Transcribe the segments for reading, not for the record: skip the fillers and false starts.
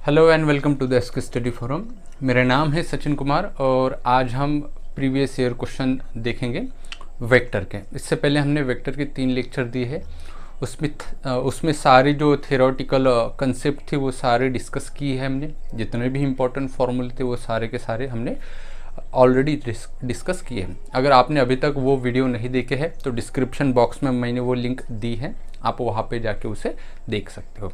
Hello and welcome to the ask study forum. मेरा नाम है सचिन कुमार और आज हम प्रीवियस ईयर क्वेश्चन देखेंगे वेक्टर के। इससे पहले हमने वेक्टर के 3 लेक्चर दिए हैं। उसमें सारे जो थ्योरेटिकल कंसेप्ट थे वो सारे डिस्कस किए हैं हमने। जितने भी इम्पोर्टेंट फॉर्मूले थे वो सारे के सारे हमने ऑलरेडी डिस्कस किए हैं। अगर आपने अभी तक वो वीडियो नहीं देखे हैं तो डिस्क्रिप्शन बॉक्स में मैंने वो लिंक दी है, आप वहाँ पे जाके उसे देख सकते हो।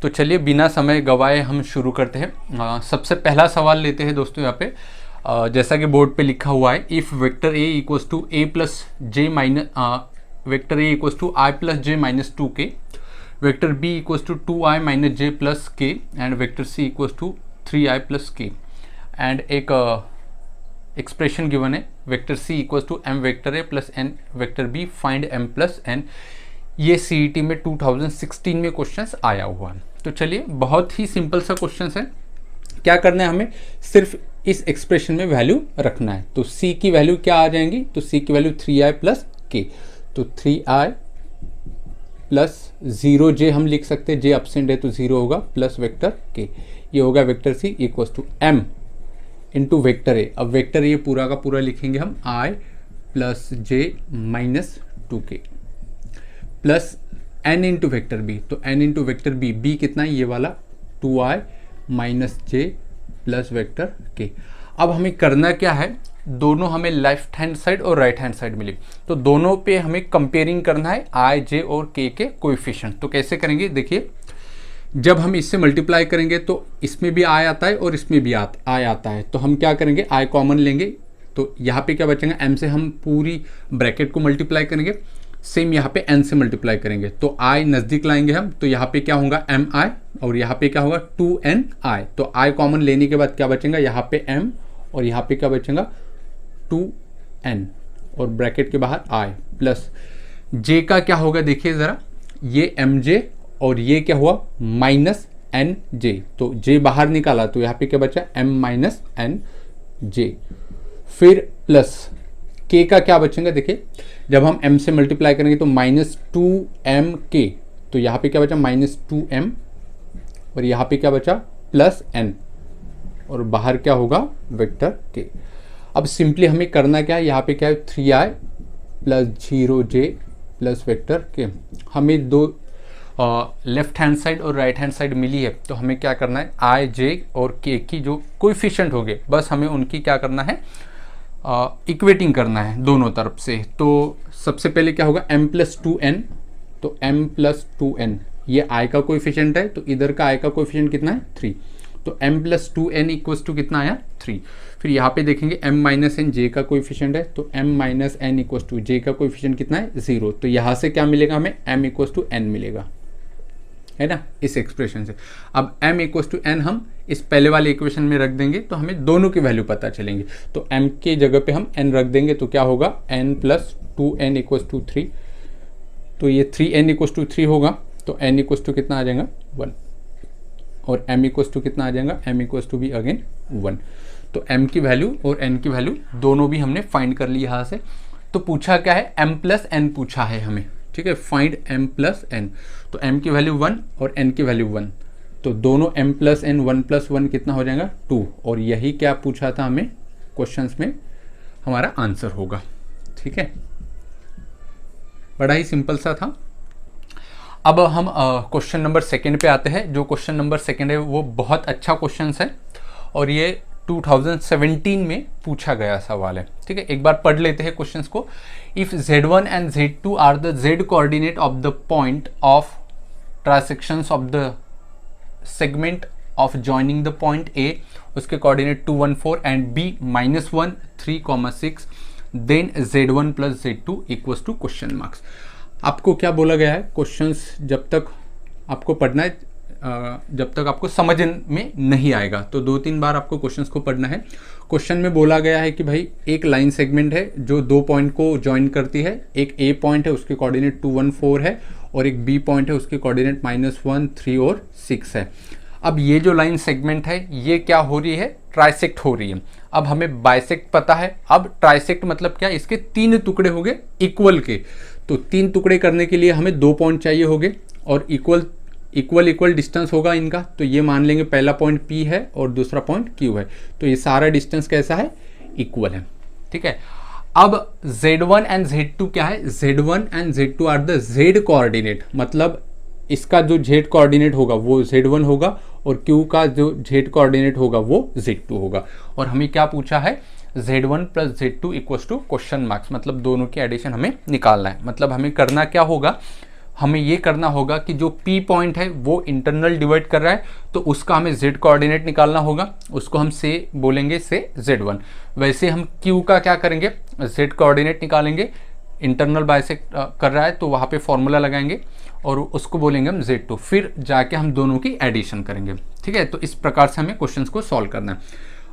तो चलिए बिना समय गवाए हम शुरू करते हैं। सबसे पहला सवाल लेते हैं दोस्तों। यहाँ पे जैसा कि बोर्ड पे लिखा हुआ है, if vector a equals to a plus j minus vector a equals to i plus j minus 2k, vector b equals to 2i minus j plus k and vector c equals to 3i plus k. And एक expression given है, vector c equals to m vector A plus N vector b, find m plus n. ये CET में 2016 में questions आया हुआ है। तो चलिए बहुत ही सिंपल सा क्वेश्चन है। क्या करना है हमें, सिर्फ इस एक्सप्रेशन में वैल्यू रखना है। तो c की वैल्यू क्या आ जाएंगी, तो c की वैल्यू 3i प्लस के, तो 3i प्लस 0j हम लिख सकते हैं, j एब्सेंट है तो 0 होगा, प्लस वेक्टर k, ये होगा vector c equals to m into vector a। अब वेक्टर a पूरा का पूरा लिखेंगे हम i plus j minus 2k plus n into vector B, तो n इंटू वेक्टर बी, b कितना है ये वाला 2i minus j plus vector k। अब हमें करना क्या है, दोनों हमें लेफ्ट हैंड साइड और राइट हैंड साइड मिली, तो दोनों पे हमें कंपेयरिंग करना है i, j और k के कोएफिशिएंट। तो कैसे करेंगे, देखिए जब हम इससे मल्टीप्लाई करेंगे तो इसमें भी i आता है और इसमें भी i आता है, तो हम क्या करेंगे i कॉमन लेंगे, तो यहाँ पे क्या बचेगा, m से हम पूरी ब्रैकेट को मल्टीप्लाई करेंगे, सेम यहाँ पे n से मल्टीप्लाई करेंगे, तो i नज़दीक लाएंगे हम, तो यहाँ पे क्या होगा mi और यहाँ पे क्या होगा 2ni। तो i कॉमन लेने के बाद क्या बचेगा, यहाँ पे m और यहाँ पे क्या बचेगा 2n और ब्रैकेट के बाहर i प्लस j का क्या होगा, देखिए ज़रा ये mj और ये क्या हुआ माइनस nj, तो j बाहर निकाला तो यहाँ पे क्या बचा m माइनस nj। फिर प्लस k का क्या बचेगा, देखिए जब हम m से मल्टीप्लाई करेंगे तो माइनस 2mk, तो यहाँ पे क्या बचा माइनस 2m और यहाँ पे क्या बचा प्लस n और बाहर क्या होगा वेक्टर k। अब सिंपली हमें करना क्या है, यहाँ पे क्या है 3i plus 0j plus vector k। हमें दो लेफ्ट हैंड साइड और राइट हैंड साइड मिली है, तो हमें क्या करना है i, j और k की जो कोएफिशिएंट होंगे बस हमें उनकी क्या करना है, इक्वेटिंग करना है दोनों तरफ से। तो सबसे पहले क्या होगा m प्लस 2n, तो m प्लस 2n ये i का कोएफिशिएंट है, तो इधर का i का कोएफिशिएंट कितना है 3, तो m plus 2n equals to कितना आया 3। फिर यहाँ पे देखेंगे m माइनस n j का कोएफिशिएंट है, तो m minus n equals to j का कोएफिशिएंट कितना है 0, तो यहाँ से क्या मिलेगा हमें m इक्वल्स टू n मिलेगा, है ना, इस एक्सप्रेशन से। अब m इक्वल्स टू n हम इस पहले वाले इक्वेशन में रख देंगे तो हमें दोनों की वैल्यू पता चलेंगे। तो m के जगह पे हम n रख देंगे, तो क्या होगा n plus 2n equals to 3, तो ये 3n इक्वल्स टू 3 होगा, तो n इक्वल्स टू कितना आ जाएगा 1 और m इक्वल्स टू कितना आ जाएगा, m इक्वल्स टू भी अगेन 1। तो m की वैल्यू और n की वैल्यू दोनों भी हमने फाइंड कर ली यहाँ से। तो पूछा क्या है, m प्लस n पूछा है हमें, ठीक है, फाइंड m प्लस n। तो m की वैल्यू 1 और n की वैल्यू 1, तो दोनों m प्लस n 1 प्लस 1 कितना हो जाएगा 2, और यही क्या पूछा था हमें क्वेश्चंस में, हमारा आंसर होगा। ठीक है, बड़ा ही सिंपल सा था। अब हम क्वेश्चन नंबर 2 पे आते हैं। जो क्वेश्चन नंबर 2 है वो बहुत अच्छा क्वेश्चन है और ये 2017 में पूछा गया सवाल है। ठीक है, एक बार पढ़ लेते हैं क्वेश्चंस को। If z1 and z2 are the z coordinate of the point of transections of the segment of joining the point a, उसके coordinate 2 1 4 and b -1 3 6, then z1 plus z2 equals to question marks. आपको क्या बोला गया है, questions जब तक आपको पढ़ना है, जब तक आपको समझ में नहीं आएगा तो 2-3 बार आपको क्वेश्चंस को पढ़ना है। क्वेश्चन में बोला गया है कि भाई एक लाइन सेगमेंट है जो 2 पॉइंट को ज्वाइन करती है, एक a पॉइंट है उसके कोऑर्डिनेट 2 1 4 है और एक b पॉइंट है उसके कोऑर्डिनेट -1 3 और 6 है। अब ये जो लाइन सेगमेंट है ये क्या हो रही है, ट्राइसेक्ट हो रही है। अब हमें बाइसेक्ट पता है, अब ट्राइसेक्ट मतलब क्या, इसके 3 टुकड़े हो गए इक्वल के, तो 3 टुकड़े करने के लिए हमें 2 पॉइंट चाहिए होंगे और इक्वल इक्वल इक्वल डिस्टेंस होगा इनका, तो ये मान लेंगे पहला पॉइंट P है और दूसरा पॉइंट Q है, तो ये सारा डिस्टेंस कैसा है, इक्वल है। ठीक है, अब Z1 एंड Z2 क्या है, Z1 and Z2 are the Z coordinate, मतलब इसका जो Z कोऑर्डिनेट होगा वो Z1 होगा और Q का जो Z कोऑर्डिनेट होगा वो Z2 होगा। और हमें क्या पूछा है, Z1 plus Z2 equals to question marks, मतलब दोनों की एडिशन हमें निकालना है। मतलब हमें करना क्या होगा, हमें ये करना होगा कि जो P पॉइंट है वो इंटरनल डिवाइड कर रहा है, तो उसका हमें Z कोऑर्डिनेट निकालना होगा, उसको हम से बोलेंगे से Z1। वैसे हम Q का क्या करेंगे, Z कोऑर्डिनेट निकालेंगे, इंटरनल बाइसेक्ट कर रहा है तो वहाँ पे फॉर्मूला लगाएंगे और उसको बोलेंगे हम Z2, फिर जाके हम दोनों की एडिशन करेंगे। ठीक है, तो इस प्रकार से हमें क्वेश्चंस को सॉल्व करना है।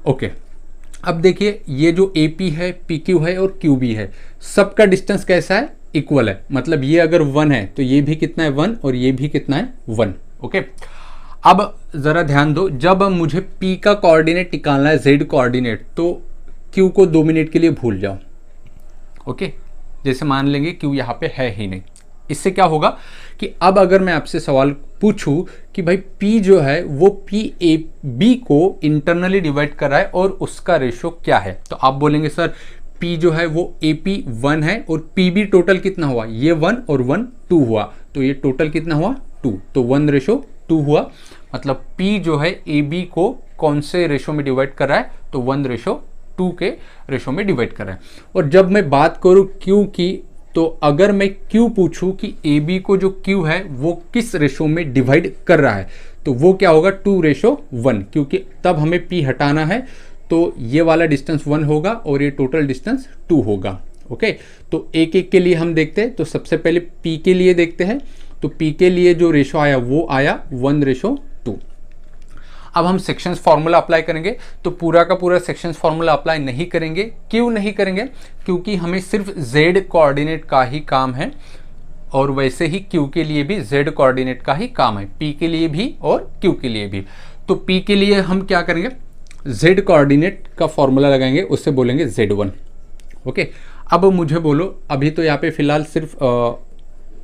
ओके, अब देखिए ये जो AP है, PQ है और QB है, सबका डिस्टेंस कैसा है, इक्वल है। मतलब ये अगर 1 है तो ये भी कितना है 1 और ये भी कितना है 1। ओके, अब जरा ध्यान दो, जब मुझे P का कोऑर्डिनेट निकालना है, Z कोऑर्डिनेट, तो Q को 2 मिनट के लिए भूल जाओ। ओके, जैसे मान लेंगे Q यहाँ पे है ही नहीं। इससे क्या होगा कि अब अगर मैं आपसे सवाल पूछूं कि भाई P जो है वो PAB को इंटरनली डिवाइड कर रहा है और उसका रेशो क्या है, तो आप बोलेंगे सर P जो है वो AP 1 है और PB टोटल कितना हुआ, ये 1 और 1 2 हुआ, तो ये टोटल कितना हुआ 2, तो 1:2 हुआ। मतलब P जो है AB को कौन से रेशो में डिवाइड कर रहा है, तो 1:2 के रेशो में डिवाइड कर रहा है। और जब मैं बात करूं Q की, तो अगर मैं Q पूछूं कि AB को जो Q है वो किस रेशो में डिवाइड कर रहा है, तो वो क्या होगा 2:1, क्योंकि तब हमें P हटाना है, तो ये वाला डिस्टेंस 1 होगा और ये टोटल डिस्टेंस 2 होगा। ओके, तो एक एक के लिए हम देखते हैं। तो सबसे पहले P के लिए देखते हैं, तो P के लिए जो रेशो आया वो आया 1:2। अब हम सेक्शंस फार्मूला अप्लाई करेंगे, तो पूरा का पूरा सेक्शंस फार्मूला अप्लाई नहीं करेंगे। क्यों नहीं करेंगे, क्योंकि हमें सिर्फ Z कोऑर्डिनेट का ही काम है और वैसे ही Q के लिए भी Z कोऑर्डिनेट का ही काम है, P के लिए भी और Q के लिए भी। तो P के लिए हम क्या करेंगे, Z कोऑर्डिनेट का फॉर्मूला लगाएंगे, उससे बोलेंगे Z1। ओके, अब मुझे बोलो, अभी तो यहाँ पे फिलहाल सिर्फ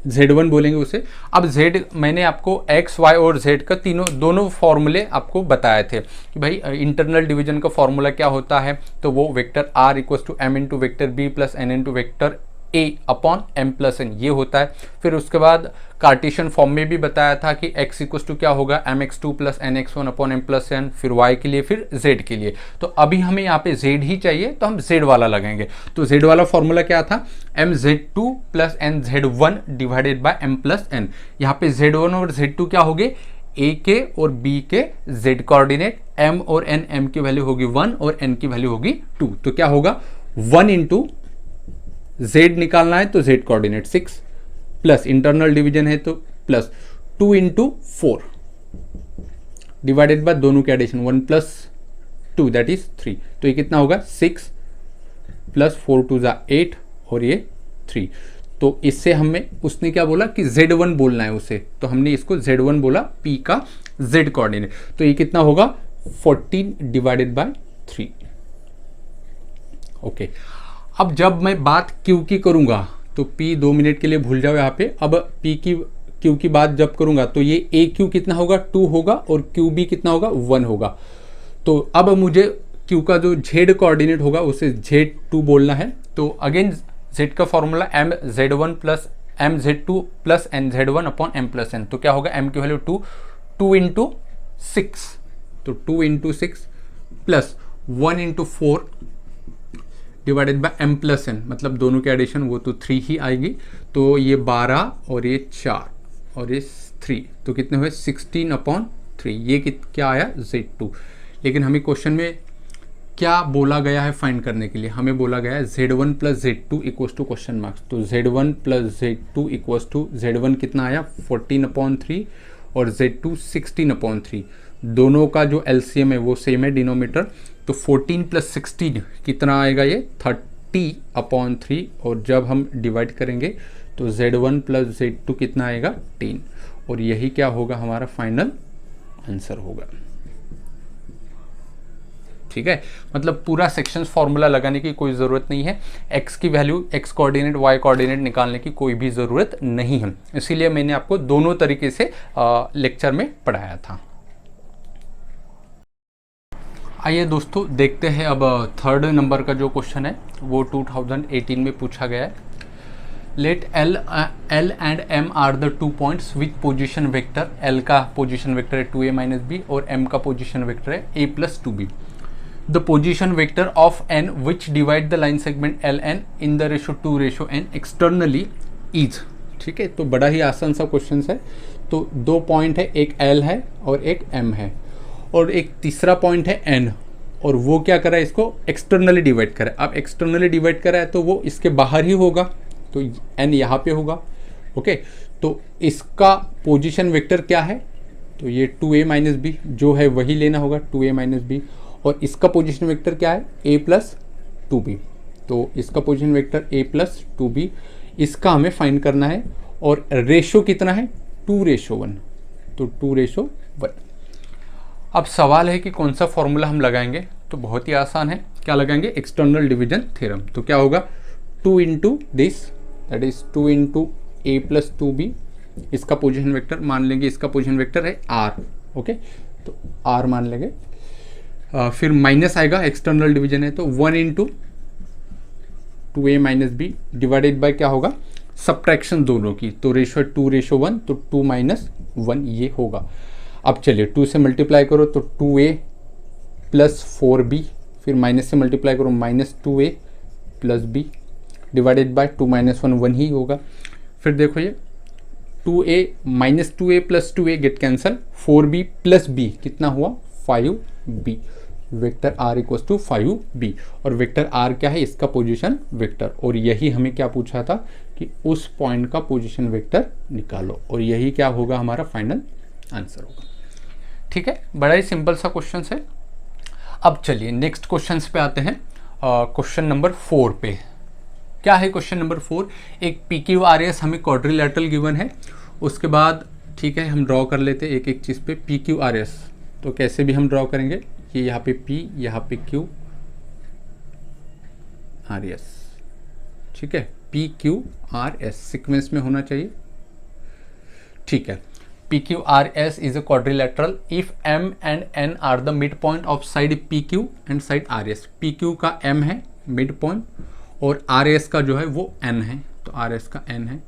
Z1 बोलेंगे उसे। अब Z मैंने आपको X, Y और Z का दोनों फॉर्मूले आपको बताए थे कि भाई इंटरनल डिवीजन का फॉर्मूला क्या होता है, तो वो vector R equals to M into vector B plus N into vector A upon M plus N, ये होता है। फिर उसके बाद कार्टेशियन फॉर्म में भी बताया था कि X इक्वल्स टू क्या होगा mx2 plus nx1 upon M plus N, फिर Y के लिए, फिर Z के लिए। तो अभी हमें यहाँ पे Z ही चाहिए, तो हम Z वाला लगाएंगे। तो Z वाला फॉर्मूला क्या था, mz2 plus nz1 divided by M plus N। यहाँ पे Z1 और Z2 क्या हो गए, A के और B के Z कोऑर्डिनेट, M और N, M की वैल्यू होगी 1 और N की वैल्यू होगी 2। तो क्या होगा 1 इंटू Z निकालना है तो Z coordinate 6 plus internal division है तो प्लस 2 इंटू 4 डिवाइडेड बाय दोनों के एडिशन 1 प्लस 2 दैट इज 3। तो ये कितना होगा 6 प्लस 4 2 जा 8 और ये 3। तो इससे हमें उसने क्या बोला कि Z1 बोलना है उसे, तो हमने इसको Z1 बोला, P का Z कोऑर्डिनेट। तो ये कितना होगा 14 डिवाइडेड बाय 3। ओके, अब जब मैं बात Q की करूंगा तो P 2 मिनट के लिए भूल जाओ यहाँ पे। अब Q की बात जब करूंगा तो ये AQ कितना होगा 2 होगा और QB कितना होगा 1 होगा। तो अब मुझे Q का जो Z कोऑर्डिनेट होगा उसे Z2 बोलना है। तो अगेन Z का formula mz1 plus mz2 plus nz1 upon M plus N। तो क्या होगा M की वैल्यू 2 इंटू 6, तो 2 into 6 plus 1 into 4 divided by M plus N, मतलब दोनों के एडिशन वो तो 3 ही आएगी। तो ये 12 और ये 4 और ये 3, तो कितने हुए 16 अपॉन 3। ये क्या आया Z2। लेकिन हमें क्वेश्चन में क्या बोला गया है फाइंड करने के लिए, हमें बोला गया है Z1 plus Z2 equals to question marks. तो Z1 plus Z2 equals to Z1 कितना आया 14 अपॉन 3 और Z2 16 अपॉन 3। दोनों का जो LCM है वो सेम है डिनोमीटर, तो 14 प्लस 16 कितना आएगा ये 30 अपॉन 3। और जब हम डिवाइड करेंगे तो Z1 प्लस Z2 कितना आएगा 10, और यही क्या होगा हमारा फाइनल आंसर होगा। ठीक है, मतलब पूरा सेक्शन फॉर्मूला लगाने की कोई ज़रूरत नहीं है, एक्स की value X coordinate Y coordinate निकालने की कोई भी ज़रूरत नहीं है, इसीलिए मैंने आपको दोनों तरीके से लेक्चर में पढ़ाया था। आइए दोस्तों देखते हैं अब थर्ड नंबर का जो क्वेश्चन है वो 2018 में पूछा गया है। Let L and M are the 2 points with position vector, L का पोजिशन वेक्टर है 2a माइनस बी और M का पोजिशन वेक्टर है a plus 2b। The position vector of n which divide the line segment LN in the ratio 2:n externally is. ठीक है, तो बड़ा ही आसान सा क्वेश्चन है। तो 2 पॉइंट है, एक L है और एक M है, और एक तीसरा पॉइंट है N, और वो क्या करा है, इसको एक्सटर्नली डिवाइड करा है। अब एक्सटर्नली डिवाइड करा है तो वो इसके बाहर ही होगा, तो N यहाँ पे होगा। ओके, तो इसका पोजीशन वेक्टर क्या है, तो ये 2a माइनस बी जो है वही लेना होगा, 2a माइनस बी। और इसका पोजीशन वेक्टर क्या है, a प्लस 2b। तो इसका position vector a plus 2b, इसका हमें फाइंड करना है। और रेशो कितना है, 2:1, तो 2:1। अब सवाल है कि कौन सा फॉर्मूला हम लगाएंगे, तो बहुत ही आसान है। क्या लगाएंगे, एक्सटर्नल डिवीजन थ्योरम। तो क्या होगा, 2 into this, that is 2 into a plus 2b। इसका पोजीशन वेक्टर मान लेंगे, इसका पोजीशन वेक्टर है r। ओके, तो r मान लेंगे। फिर माइनस आएगा, एक्सटर्नल डिवीजन है तो 1 into 2a minus B divided by क्या होगा, सब्ट्रैक्शन दोनों की, तो रेशो 2:1, तो 2 माइनस 1 ये होगा। अब चलिए 2 से मल्टीप्लाई करो तो 2a प्लस 4b, फिर माइनस से मल्टीप्लाई करो minus 2a plus b divided by 2 minus 1 1 ही होगा। फिर देखो ये 2a minus 2a plus 2a get cancel, 4b plus b कितना हुआ, 5b। Vector r equal to 5b, और वेक्टर r क्या है, इसका पोजीशन वेक्टर। और यही हमें क्या पूछा था कि उस पॉइंट का पोजीशन वेक्टर निकालो, और यही क्या होगा, हमारा फाइनल आंसर होगा। ठीक है, बड़ा ही सिंपल सा क्वेश्चन है। अब चलिए नेक्स्ट क्वेश्चन पे आते हैं। क्वेश्चन नंबर 4 पे क्या है, क्वेश्चन नंबर 4, एक PQRS हमें क्वाड्रिलेटरल गिवन है। उसके बाद ठीक है, हम ड्रॉ कर लेते हैं एक एक चीज़ पे। PQRS तो कैसे भी हम ड्रॉ करेंगे, कि यहाँ पे P, यहाँ पे Q, RS। ठीक है, PQRS सीक्वेंस में होना चाहिए। ठीक है, PQRS is a quadrilateral if M and N are the midpoint of side PQ and side RS। PQ का M है मिड पॉइंट, और RS का जो है वो N है, तो RS का N है।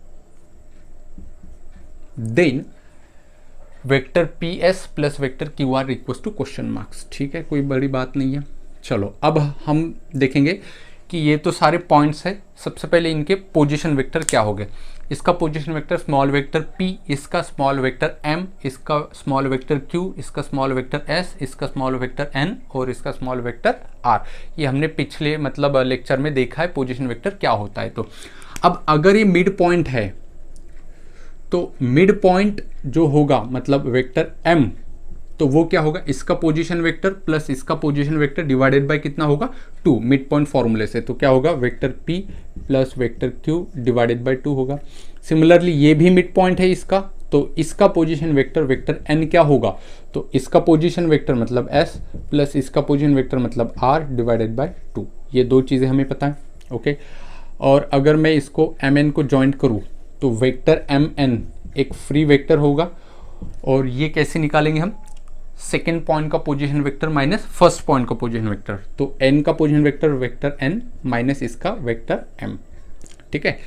Then vector PS plus vector QR equals to question marks. ठीक है, कोई बड़ी बात नहीं है। चलो अब हम देखेंगे कि ये तो सारे पॉइंट्स है। सबसे पहले इनके पोजीशन वेक्टर क्या हो गए। इसका position vector small vector P, इसका स्मॉल वेक्टर M, इसका स्मॉल वेक्टर Q, इसका स्मॉल वेक्टर S, इसका स्मॉल वेक्टर N और इसका स्मॉल वेक्टर R। ये हमने पिछले मतलब लेक्चर में देखा है पोजीशन वेक्टर क्या होता है। तो अब अगर ये मिड पॉइंट है तो मिड पॉइंट जो होगा मतलब वेक्टर M, तो वो क्या होगा, इसका पोजीशन वेक्टर प्लस इसका पोजीशन वेक्टर डिवाइडेड बाय कितना होगा, 2 मिड पॉइंट फॉर्मूले से। तो क्या होगा, vector P plus vector Q divided by 2 होगा। सिमिलरली ये भी मिड पॉइंट है इसका, तो इसका पोजीशन वेक्टर वेक्टर N क्या होगा, तो इसका पोजीशन वेक्टर मतलब S प्लस इसका पोजीशन वेक्टर मतलब R डिवाइडेड बाय 2। ये दो चीज़ें हमें पता है। ओके, और अगर मैं इसको MN को जॉइंट करूँ तो वेक्टर MN एक फ्री वेक्टर होगा, और ये कैसे निकालेंगे हम, सेकेंड पॉइंट का position vector minus first point का पोजीशन वेक्टर। तो n का position vector vector n minus इसका वेक्टर m। ठीक है,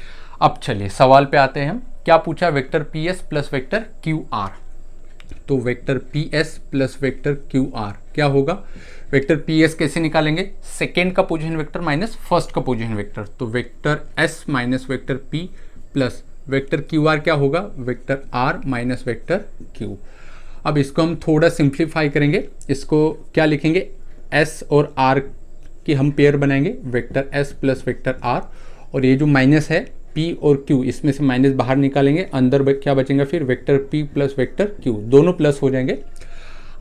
अब चलिए सवाल पे आते हैं हम। क्या पूछा, vector PS plus vector QR। तो vector PS plus vector QR क्या होगा, वेक्टर PS कैसे निकालेंगे, सेकेंड का पोजीशन वेक्टर माइनस फर्स्ट का पोजीशन वेक्टर। तो vector S minus vector P plus vector QR क्या होगा, vector R minus vector Q। अब इसको हम थोड़ा सिंप्लीफाई करेंगे, इसको क्या लिखेंगे, S और R की हम पेयर बनाएंगे, vector S plus vector R, और ये जो माइनस है P और Q, इसमें से माइनस बाहर निकालेंगे, अंदर क्या बचेगा फिर vector P plus vector Q, दोनों प्लस हो जाएंगे।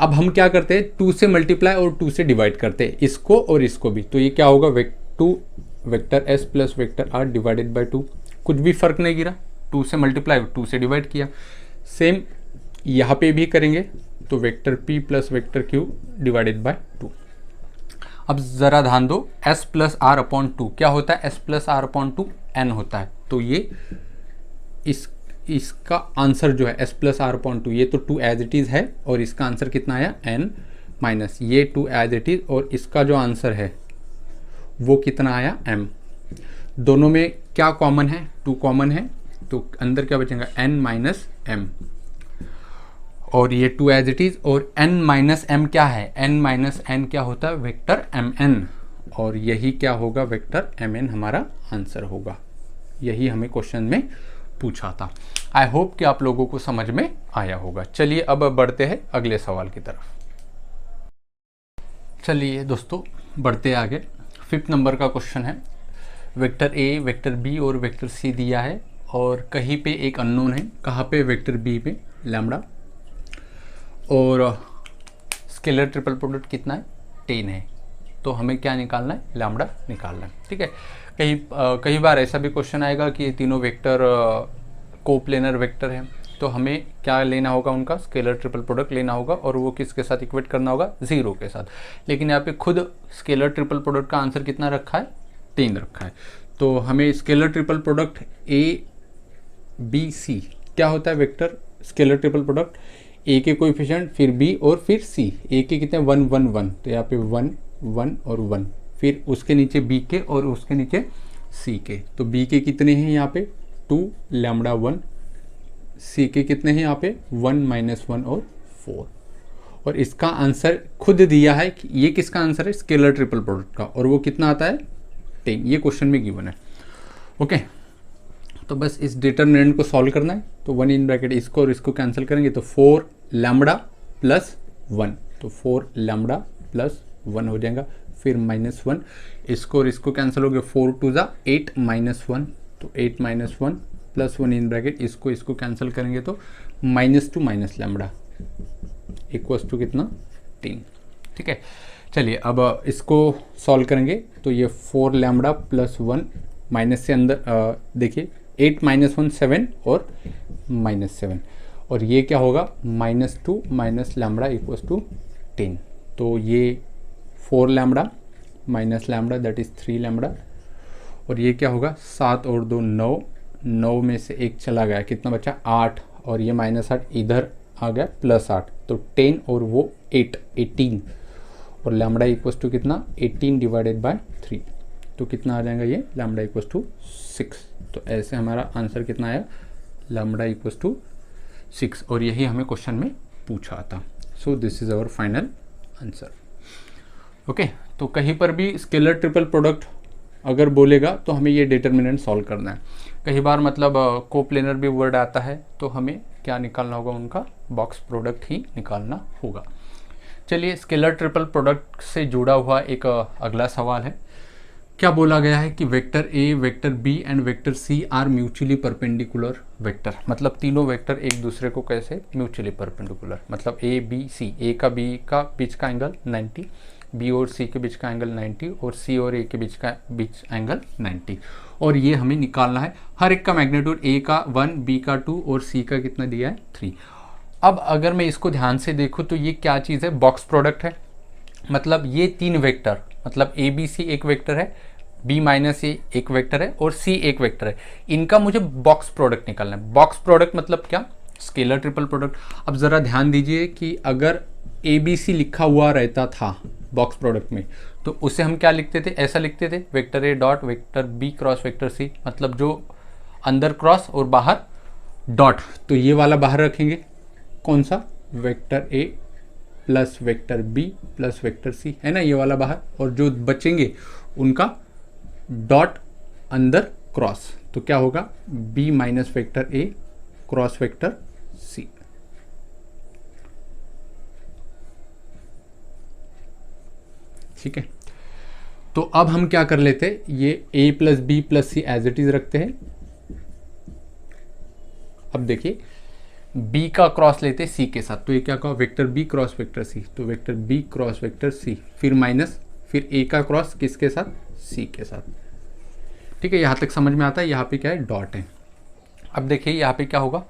अब हम क्या करते हैं, 2 से मल्टीप्लाई और 2 से डिवाइड करते हैं, इसको और इसको भी। तो ये क्या होगा, vector S plus vector R divided by 2, कुछ भी फर्क नहीं गिरा, 2 से मल्टीप्लाई 2 से डिवाइड किया। सेम यहाँ पे भी करेंगे, तो vector P plus vector Q divided by 2। अब ज़रा ध्यान दो, s plus R upon two क्या होता है, s plus R upon two n होता है। तो ये इसका आंसर जो है s plus R upon two, ये तो 2 एज इट इज़ है और इसका आंसर कितना आया n माइनस ये 2 एज इट इज़ और इसका जो आंसर है वो कितना आया m। दोनों में क्या कॉमन है, 2 कॉमन है, तो अंदर क्या बचेगा n माइनस m और ये 2 एज इट इज़ और n माइनस m क्या है, n माइनस n क्या होता है, वेक्टर mn और यही क्या होगा, वेक्टर mn हमारा आंसर होगा। यही हमें क्वेश्चन में पूछा था। आई होप कि आप लोगों को समझ में आया होगा। चलिए अब बढ़ते हैं अगले सवाल की तरफ। चलिए दोस्तों बढ़ते आगे। 5th नंबर का क्वेश्चन है, वेक्टर ए, वेक्टर बी और वेक्टर सी दिया है और कहीं पे एक अननोन है, कहाँ पे, वेक्टर बी पे लैम्बडा और स्केलर ट्रिपल प्रोडक्ट कितना है, 10 है। तो हमें क्या निकालना है, लैम्बडा निकालना है। ठीक है, कई बार ऐसा भी क्वेश्चन आएगा कि ये तीनों वेक्टर कोप्लेनर वेक्टर हैं, तो हमें क्या लेना होगा, उनका स्केलर ट्रिपल प्रोडक्ट लेना होगा और वो किसके साथ इक्वेट करना होगा, 0 के साथ। लेकिन यहाँ पे खुद स्केलर ट्रिपल प्रोडक्ट का आंसर कितना रखा है, 10 रखा है। तो हमें scalar triple product A B C क्या होता है, vector scalar triple product A के कोएफिशिएंट, फिर बी और फिर सी। ए के कितने 1 1 1, तो यहाँ पे 1 1 और 1, फिर उसके नीचे बी के और उसके नीचे सी के। तो बी के कितने हैं यहाँ पे 2 लैम्बडा 1, सी के कितने हैं यहाँ पे 1 माइनस 1 और 4। और इसका आंसर खुद दिया है कि ये किसका आंसर है, स्केलर ट्रिपल प्रोडक्ट का, और वो कितना आता है 10। ये क्वेश्चन में गिवन है। ओके, तो बस इस डिटरमिनेंट को सॉल्व करना है। तो 1 इन ब्रैकेट इसको और इसको कैंसिल करेंगे तो 4 लैम्बडा प्लस 1, तो 4 लैम्बडा प्लस 1 हो जाएगा, फिर माइनस 1, इसको और इसको कैंसिल हो गया, 4 2 ज़ा 8 माइनस 1, तो 8 माइनस 1 प्लस 1 इन ब्रैकेट, इसको कैंसिल करेंगे तो -2 माइनस लैम्बडा इक्वल्स टू कितना 10। ठीक है, चलिए अब इसको सॉल्व करेंगे तो ये 4 लैम्बडा प्लस 1 माइनस से अंदर देखिए 8 माइनस 1 7 और -7, और ये क्या होगा -2 माइनस लैम्बडा इक्वल्स टू 10। तो ये 4 lambda minus lambda that is 3 lambda, और ये क्या होगा 7 और 2 9, 9 में से 1 चला गया, कितना बचा 8, और ये -8 इधर आ गया +8, तो 10 और वो 8 18, और लैम्बडा इक्वल्स टू कितना 18 डिवाइडेड बाय 3, तो कितना आ जाएगा ये लैम्बडा इक्वल्स टू 6। तो ऐसे हमारा आंसर कितना आया, लैम्बडा इक्वल्स टू 6, और यही हमें क्वेश्चन में पूछा था। So this is our final answer. Okay, तो कहीं पर भी स्केलर ट्रिपल प्रोडक्ट अगर बोलेगा तो हमें ये डिटरमिनेंट सॉल्व करना है। कई बार मतलब कोप्लेनर भी वर्ड आता है तो हमें क्या निकालना होगा, उनका बॉक्स प्रोडक्ट ही निकालना होगा। चलिए, स्केलर ट्रिपल प्रोडक्ट से जुड़ा हुआ एक अगला सवाल है। क्या बोला गया है कि vector A, vector B and vector C are mutually perpendicular vector. मतलब तीनों वेक्टर एक दूसरे को कैसे म्यूचुअली परपेंडिकुलर, मतलब ए बी सी, ए का बी का बीच का एंगल 90, बी और सी के बीच का एंगल 90 और सी और ए के बीच एंगल 90, और ये हमें निकालना है। हर एक का मैग्नीट्यूड, ए का 1, बी का 2 और सी का कितना दिया है 3। अब अगर मैं इसको ध्यान से देखूँ तो ये क्या चीज़ है, बॉक्स प्रोडक्ट है। मतलब ये 3 वेक्टर, मतलब ए बी सी एक वेक्टर है, बी माइनस ए एक वेक्टर है और सी एक वेक्टर है, इनका मुझे बॉक्स प्रोडक्ट निकालना है। बॉक्स प्रोडक्ट मतलब क्या, स्केलर ट्रिपल प्रोडक्ट। अब ज़रा ध्यान दीजिए कि अगर ए बी सी लिखा हुआ रहता था बॉक्स प्रोडक्ट में तो उसे हम क्या लिखते थे, ऐसा लिखते थे, वेक्टर ए dot vector B cross vector C, मतलब जो अंदर क्रॉस और बाहर डॉट। तो ये वाला बाहर रखेंगे, कौन सा, वेक्टर ए plus vector B plus vector C, है ना, ये वाला बाहर, और जो बचेंगे उनका डॉट अंदर क्रॉस, तो क्या होगा B minus vector A cross vector C. ठीक है, तो अब हम क्या कर लेते, ये a plus B plus C as it is रखते हैं। अब देखिए b का क्रॉस लेते सी के साथ, तो ये क्या कहा, vector b cross vector c, तो vector b cross vector c, फिर माइनस, फिर a का क्रॉस किसके साथ, c के साथ। ठीक है, यहाँ तक समझ में आता है। यहाँ पे क्या है, डॉट है। अब देखिए यहाँ पे क्या होगा,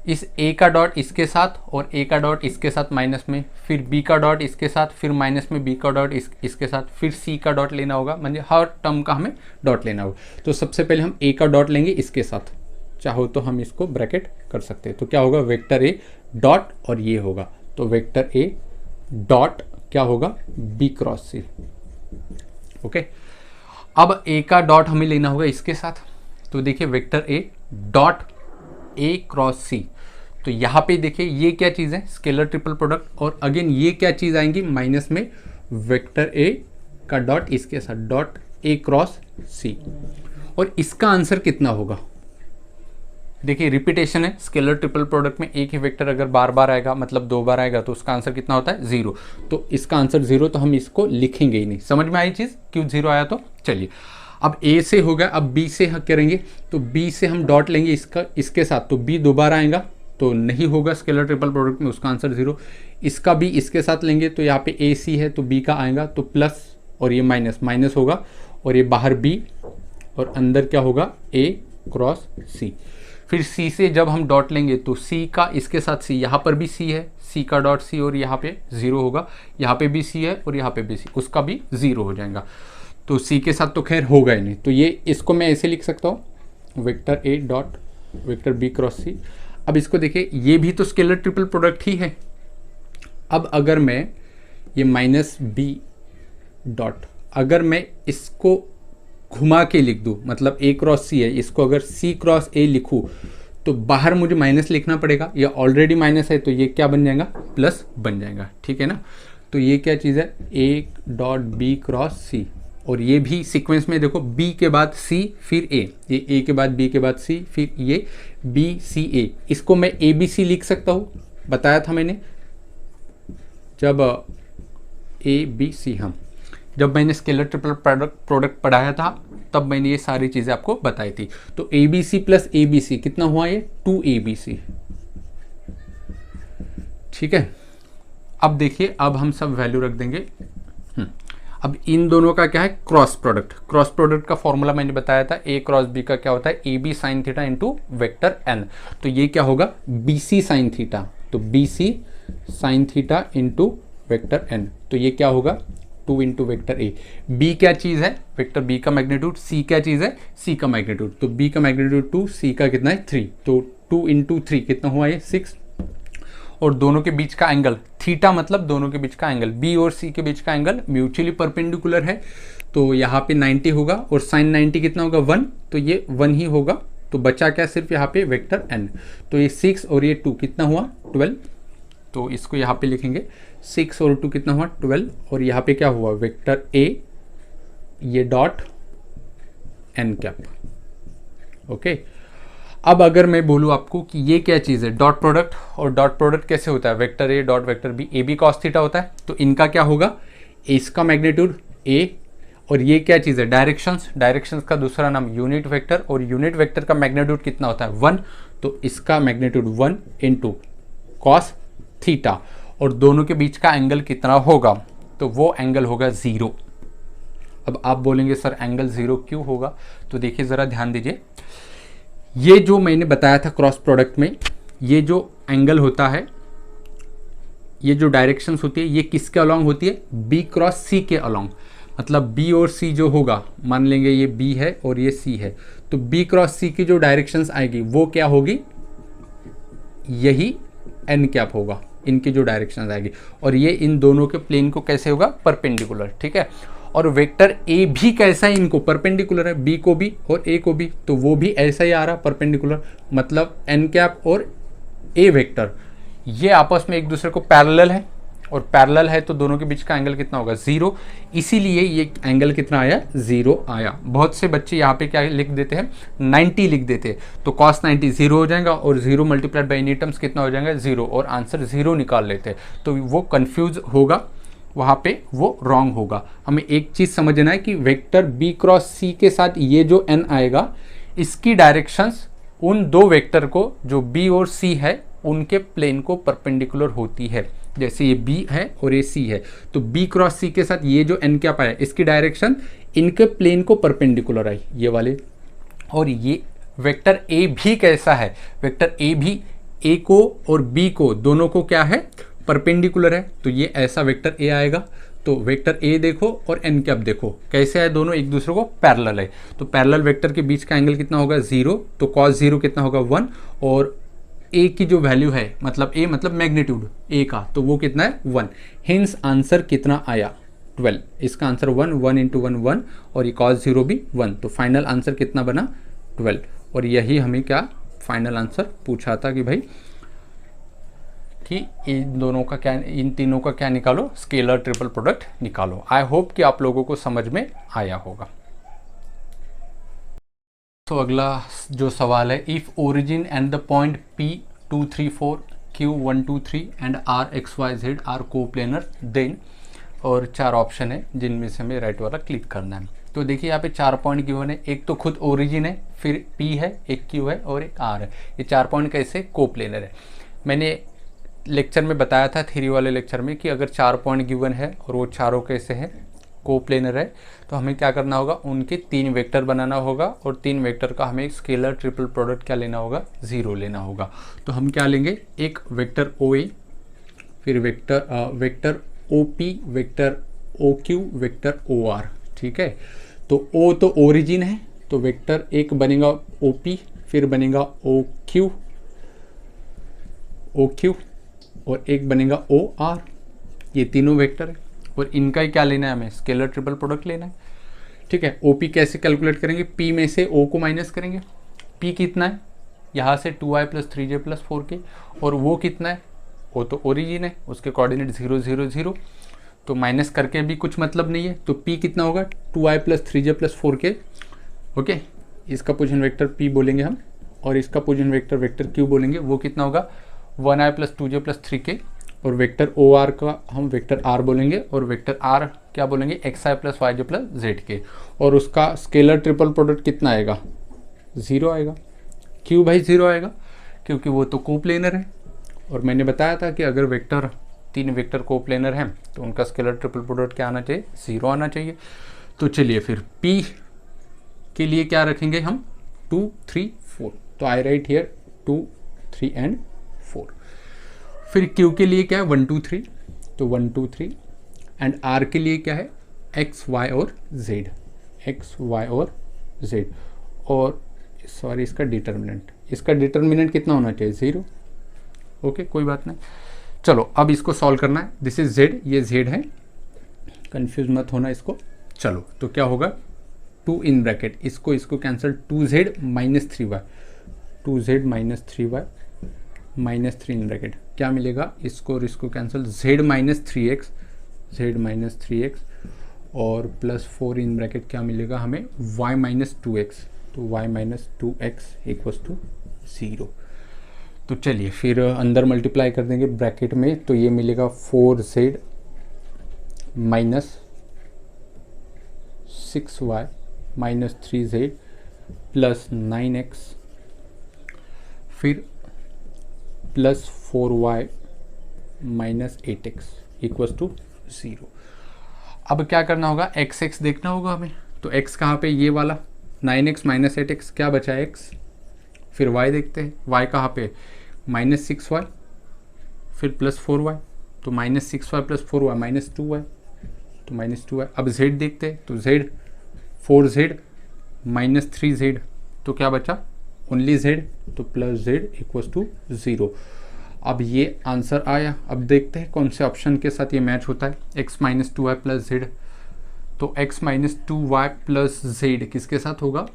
इस ए का डॉट इसके साथ और ए का डॉट इसके साथ माइनस में, फिर बी का डॉट इसके साथ, फिर माइनस में बी का डॉट इसके साथ, फिर सी का डॉट लेना होगा, मतलब हर टर्म का हमें डॉट लेना होगा। तो सबसे पहले हम ए का डॉट लेंगे इसके साथ, चाहो तो हम इसको ब्रैकेट कर सकते हैं। तो क्या होगा, वेक्टर ए डॉट और ये होगा, तो वेक्टर ए डॉट क्या होगा, बी क्रॉस सी। ओके, अब ए का डॉट हमें लेना होगा इसके साथ, तो देखिए vector A dot a cross c. तो यहाँ पे देखिए ये क्या चीज़ है, स्केलर ट्रिपल प्रोडक्ट, और अगेन ये क्या चीज़ आएंगी माइनस में, वेक्टर ए का डॉट इसके साथ डॉट ए क्रॉस सी। और इसका आंसर कितना होगा, देखिए रिपीटेशन है, स्केलर ट्रिपल प्रोडक्ट में एक ही वेक्टर अगर बार बार आएगा मतलब 2 बार आएगा तो उसका आंसर कितना होता है, 0। तो इसका आंसर 0, तो हम इसको लिखेंगे ही नहीं। समझ में आई चीज़, क्यों 0 आया। तो चलिए अब ए से हो गया, अब बी से करेंगे, तो बी से हम डॉट लेंगे इसके साथ, तो बी 2 बार आएगा तो नहीं होगा स्केलर ट्रिपल प्रोडक्ट में, उसका आंसर 0। इसका बी इसके साथ लेंगे तो यहाँ पे ए सी है तो बी का आएगा तो प्लस, और ये माइनस माइनस होगा, और ये बाहर बी और अंदर क्या होगा, ए क्रॉस सी। फिर सी से जब हम डॉट लेंगे तो सी का इसके साथ सी, यहाँ पर भी सी है, सी का डॉट सी, और यहाँ पे 0 होगा, यहाँ पे भी सी है और यहाँ पे भी सी, उसका भी 0 हो जाएगा। तो सी के साथ तो खैर होगा ही नहीं, तो ये इसको मैं ऐसे लिख सकता हूँ, वेक्टर ए dot vector B cross c. अब इसको देखिए, ये भी तो स्केलर ट्रिपल प्रोडक्ट ही है। अब अगर मैं ये माइनस बी डॉट, अगर मैं इसको घुमा के लिख दूँ, मतलब ए क्रॉस सी है, इसको अगर सी क्रॉस ए लिखूँ तो बाहर मुझे माइनस लिखना पड़ेगा, ये ऑलरेडी माइनस है तो ये क्या बन जाएगा, प्लस बन जाएगा। ठीक है ना, तो ये क्या चीज़ है, ए डॉट बी क्रॉस सी, और ये भी सीक्वेंस में देखो, बी के बाद सी फिर ए, ये ए के बाद बी के बाद सी, फिर ये बी सी ए, इसको मैं ए बी सी लिख सकता हूँ, बताया था मैंने जब ए बी सी, हम जब मैंने स्केलर ट्रिपल प्रोडक्ट पढ़ाया था तब मैंने ये सारी चीज़ें आपको बताई थी। तो A B C plus A B C कितना हुआ, ये 2abc। ठीक है, अब देखिए, अब हम सब वैल्यू रख देंगे। अब इन दोनों का क्या है, क्रॉस प्रोडक्ट। क्रॉस प्रोडक्ट का फॉर्मूला मैंने बताया था, ए क्रॉस बी का क्या होता है, A B sine theta into vector N. तो ये क्या होगा, बी सी साइन थीटा, तो B C sine theta into vector N, तो ये क्या होगा 2 इंटू वेक्टर ए। बी क्या चीज़ है, वेक्टर बी का मैग्नीट्यूड, सी क्या चीज़ है, सी का मैग्नीट्यूड, तो बी का मैग्नीट्यूड 2, सी का कितना है 3, तो 2 इंटू 3 कितना हुआ, ये 6। और दोनों के बीच का एंगल थीटा, मतलब दोनों के बीच का एंगल, बी और सी के बीच का एंगल म्यूचुअली परपेंडिकुलर है, तो यहाँ पे 90 होगा, और साइन 90 कितना होगा 1, तो ये 1 ही होगा। तो बचा क्या, सिर्फ यहाँ पे वेक्टर एन, तो ये 6 और ये 2 कितना हुआ 12, तो इसको यहाँ पे लिखेंगे 6 और 2 कितना हुआ 12, और यहाँ पे क्या हुआ वेक्टर ए, ये डॉट एन कैप। ओके, अब अगर मैं बोलूँ आपको कि ये क्या चीज़ है, डॉट प्रोडक्ट, और डॉट प्रोडक्ट कैसे होता है, vector A dot vector B, A B cos theta होता है, तो इनका क्या होगा, इसका मैग्नीट्यूड ए, और ये क्या चीज़ है, डायरेक्शंस, डायरेक्शंस का दूसरा नाम यूनिट वेक्टर, और यूनिट वेक्टर का मैग्नीट्यूड कितना होता है 1, तो इसका मैग्नीट्यूड 1 इंटू कॉस थीटा, और दोनों के बीच का एंगल कितना होगा, तो वो एंगल होगा 0। अब आप बोलेंगे सर एंगल 0 क्यों होगा, तो देखिए ज़रा ध्यान दीजिए, ये जो मैंने बताया था क्रॉस प्रोडक्ट में, ये जो एंगल होता है, ये जो डायरेक्शंस होती है, ये किसके अलोंग होती है, बी क्रॉस सी के अलोंग, मतलब बी और सी जो होगा, मान लेंगे ये बी है और ये सी है, तो बी क्रॉस सी की जो डायरेक्शंस आएगी वो क्या होगी, यही एन कैप होगा, इनकी जो डायरेक्शंस आएगी, और ये इन दोनों के प्लेन को कैसे होगा, परपेंडिकुलर। ठीक है, और वेक्टर ए भी कैसा है, इनको परपेंडिकुलर है, बी को भी और ए को भी, तो वो भी ऐसा ही आ रहा परपेंडिकुलर, मतलब एन कैप और ए वेक्टर ये आपस में एक दूसरे को पैरेलल है, और पैरेलल है तो दोनों के बीच का एंगल कितना होगा 0, इसीलिए ये एंगल कितना आया 0 आया। बहुत से बच्चे यहाँ पे क्या लिख देते हैं 90 लिख देते हैं, तो cos 90 0 हो जाएगा, और 0 मल्टीप्लाइड बाई एनी टर्म्स कितना हो जाएगा 0, और आंसर 0 निकाल लेते हैं, तो वो कंफ्यूज होगा, वहाँ पे वो रॉन्ग होगा। हमें एक चीज़ समझना है कि वेक्टर बी क्रॉस सी के साथ ये जो एन आएगा, इसकी डायरेक्शंस उन दो वेक्टर को जो बी और सी है उनके प्लेन को परपेंडिकुलर होती है। जैसे ये बी है और ये सी है, तो बी क्रॉस सी के साथ ये जो एन कैप आया, इसकी डायरेक्शन इनके प्लेन को परपेंडिकुलर आई, ये वाले। और ये वेक्टर ए भी कैसा है, वेक्टर ए भी ए को और बी को दोनों को क्या है, परपेंडिकुलर है, तो ये ऐसा वेक्टर ए आएगा। तो वेक्टर ए देखो और एन कैप देखो कैसे है, दोनों एक दूसरे को पैरेलल है, तो पैरेलल वेक्टर के बीच का एंगल कितना होगा 0, तो कॉस 0 कितना होगा 1, और ए की जो वैल्यू है मतलब ए मतलब मैग्नीट्यूड ए का, तो वो कितना है 1। हिंस आंसर कितना आया 12, इसका आंसर 1, 1 इंटू 1 1, और ये कॉस 0 भी 1, तो फाइनल आंसर कितना बना 12। और यही हमें क्या फाइनल आंसर पूछा था कि भाई कि इन दोनों का क्या, इन तीनों का क्या निकालो, स्केलर ट्रिपल प्रोडक्ट निकालो। आई होप कि आप लोगों को समझ में आया होगा। तो अगला जो सवाल है, if origin and the point P2 3 4 Q1 2 3 and RXYZ are coplanar then, और 4 ऑप्शन है जिनमें से हमें राइट वाला क्लिक करना है। तो देखिए यहाँ पे 4 पॉइंट गिवन है, एक तो खुद ओरिजिन है, फिर P है, एक Q है और एक R है। ये 4 पॉइंट कैसे कोप्लेनर है, मैंने लेक्चर में बताया था थ्योरी वाले लेक्चर में कि अगर 4 पॉइंट गिवन है और वो चारों कैसे हैं कोप्लेनर है, तो हमें क्या करना होगा, उनके 3 वेक्टर बनाना होगा, और 3 वेक्टर का हमें स्केलर ट्रिपल प्रोडक्ट क्या लेना होगा, 0 लेना होगा। तो हम क्या लेंगे, एक वेक्टर OA, फिर vector OP, vector OQ, vector OR, ठीक है। तो O तो ओरिजिन है, तो वेक्टर एक बनेगा OP, फिर बनेगा OQ और एक बनेगा OR, ये तीनों वेक्टर है, और इनका ही क्या लेना है, हमें स्केलर ट्रिपल प्रोडक्ट लेना है, ठीक है। OP कैसे कैलकुलेट करेंगे, P में से O को माइनस करेंगे, P कितना है, यहाँ से 2i + 3j + 4k, और वो कितना है, वो तो ओरिजिन है, उसके कोऑर्डिनेट 0 0 0, तो माइनस करके भी कुछ मतलब नहीं है, तो P कितना होगा 2i + 3j + 4k, ओके। इसका पोजीशन वेक्टर P बोलेंगे हम, और इसका पोजीशन वेक्टर Q बोलेंगे, वो कितना होगा 1i + 2j + 3k, और वेक्टर OR का हम वेक्टर R बोलेंगे, और वेक्टर R क्या बोलेंगे xi + yj + zk, और उसका स्केलर ट्रिपल प्रोडक्ट कितना आएगा 0 आएगा। क्यों भाई 0 आएगा, क्योंकि वो तो कोप्लेनर है, और मैंने बताया था कि अगर वेक्टर 3 वेक्टर कोप्लेनर हैं तो उनका स्केलर ट्रिपल प्रोडक्ट क्या आना चाहिए, 0 आना चाहिए। तो चलिए फिर P के लिए क्या रखेंगे हम 2 3 4, तो आई राइट हियर 2 3 एंड 4। फिर Q के लिए क्या है 1 2 3, तो 1 2 3, एंड R के लिए क्या है x y और z, और सॉरी इसका डिटर्मिनेंट कितना होना चाहिए 0, ओके कोई बात नहीं। चलो अब इसको सॉल्व करना है, दिस इज z, ये z है, कंफ्यूज मत होना इसको। चलो तो क्या होगा 2 इन ब्रैकेट, इसको cancel, 2z - 3y, 2z - 3y -3 in bracket, क्या मिलेगा, इसको और इसको कैंसिल, z - 3x और +4 इन ब्रैकेट क्या मिलेगा हमें y - 2x, तो y - 2x = 0। तो चलिए फिर अंदर मल्टीप्लाई कर देंगे ब्रैकेट में, तो ये मिलेगा 4z - 6y - 3z + 9x, फिर +4y - 8x = 0। अब क्या करना होगा, x देखना होगा हमें, तो x कहाँ पे, ये वाला 9x - 8x, क्या बचा है x, फिर y देखते हैं, y कहाँ पे -6y, फिर +4y, तो -6y + 4y -2y, तो -2y। अब z देखते हैं, तो z 4z - 3z, तो क्या बचा ओनली z, तो +z = 0। अब ये आंसर आया। अब देखते हैं कौन से ऑप्शन के साथ ये मैच होता है, x - 2y + z, तो x - 2y + z किसके साथ होगा,